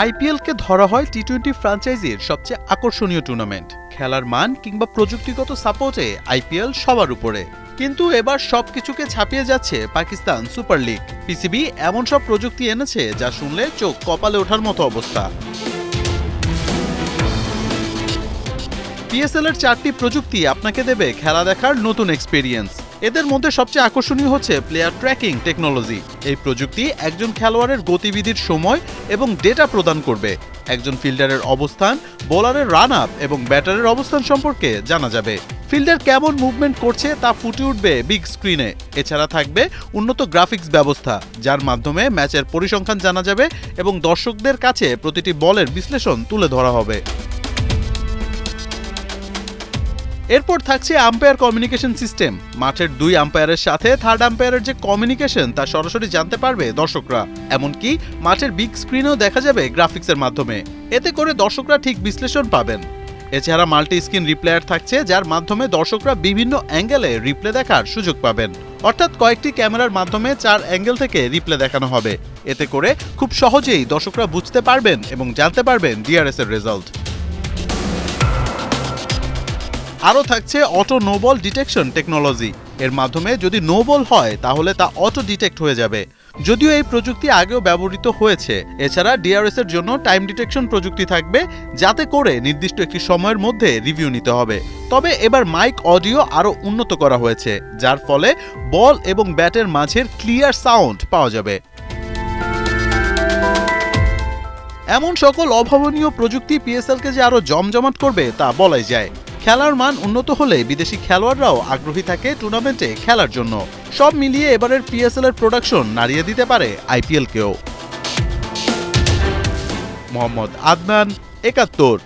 আইপিএলকে ধরা হয় টি-20 ফ্র্যাঞ্চাইজির সবচেয়ে আকর্ষণীয় টুর্নামেন্ট। খেলার মান কিংবা প্রযুক্তিগত সাপোর্টে আইপিএল সবার উপরে। কিন্তু এবার সবকিছুকে ছাপিয়ে যাচ্ছে পাকিস্তান সুপার লিগ। পিসিবি এমন সব প্রযুক্তি এনেছে যা শুনলে চোখ কপালে ওঠার মতো অবস্থা। পিএসএল এর 4টি প্রযুক্তি আপনাকে দেবে খেলা দেখার নতুন এক্সপেরিয়েন্স। এদের মধ্যে সবচেয়ে আকর্ষণীয় হচ্ছে প্লেয়ার ট্র্যাকিং টেকনোলজি। এই প্রযুক্তি একজন খেলোয়াড়ের গতিবিধির সময় এবং ডেটা প্রদান করবে। একজন ফিল্ডারের অবস্থান, বোলারের রান আপ এবং ব্যাটারের অবস্থান সম্পর্কে জানা যাবে। ফিল্ডার কেমন মুভমেন্ট করছে তা ফুটে উঠবে বিগ স্ক্রিনে। এছাড়া থাকবে উন্নত গ্রাফিক্স ব্যবস্থা, যার মাধ্যমে ম্যাচের পরিসংখ্যান জানা যাবে এবং দর্শকদের কাছে প্রতিটি বলের বিশ্লেষণ তুলে ধরা হবে। এরপর থাকছে আম্পায়ার কমিউনিকেশন সিস্টেম। মাঠের 2 আম্পায়ারের সাথে থার্ড আম্পায়ারের যে কমিউনিকেশন তা সরাসরি জানতে পারবে দর্শকরা। এমনকি মাঠের বিগ স্ক্রিনেও দেখা যাবে গ্রাফিক্সের মাধ্যমে। এতে করে দর্শকরা ঠিক বিশ্লেষণ পাবেন। এছাড়া মাল্টি স্ক্রিন রিপ্লেয়ার থাকছে, যার মাধ্যমে দর্শকরা বিভিন্ন অ্যাঙ্গেলে রিপ্লে দেখার সুযোগ পাবেন। অর্থাৎ কয়েকটি ক্যামেরার মাধ্যমে 4 অ্যাঙ্গেল থেকে রিপ্লে দেখানো হবে। এতে করে খুব সহজেই দর্শকরা বুঝতে পারবেন এবং জানতে পারবেন ডিআরএস এর রেজাল্ট। আরও থাকছে auto no ball detection technology. এর মাধ্যমে যদি নো বল হয় তাহলে তা অটো ডিটেক্ট হয়ে যাবে। যদিও এই প্রযুক্তি আগেও ব্যবহৃত হয়েছে। এছাড়া ডিআরএস এর জন্য টাইম ডিটেকশন প্রযুক্তি থাকবে, যাতে করে নির্দিষ্ট একটি সময়ের মধ্যে রিভিউ নিতে হবে। তবে এবার মাইক অডিও আরও উন্নত করা হয়েছে, যার ফলে বল এবং ব্যাটের মাঝের ক্লিয়ার সাউন্ড পাওয়া যাবে। এমন সকল অভাবনীয় প্রযুক্তি পিএসএলকে যে আরও জমজমাট করবে তা বলাই যায়। খেলার মান উন্নত হলে বিদেশি খেলোয়াড়রাও আগ্রহী থাকে টুর্নামেন্টে খেলার জন্য। সব মিলিয়ে এবারের পিএসএল এর প্রোডাকশন নাড়িয়ে দিতে পারে আইপিএলকেও। মোহাম্মদ আদনান, ৭১।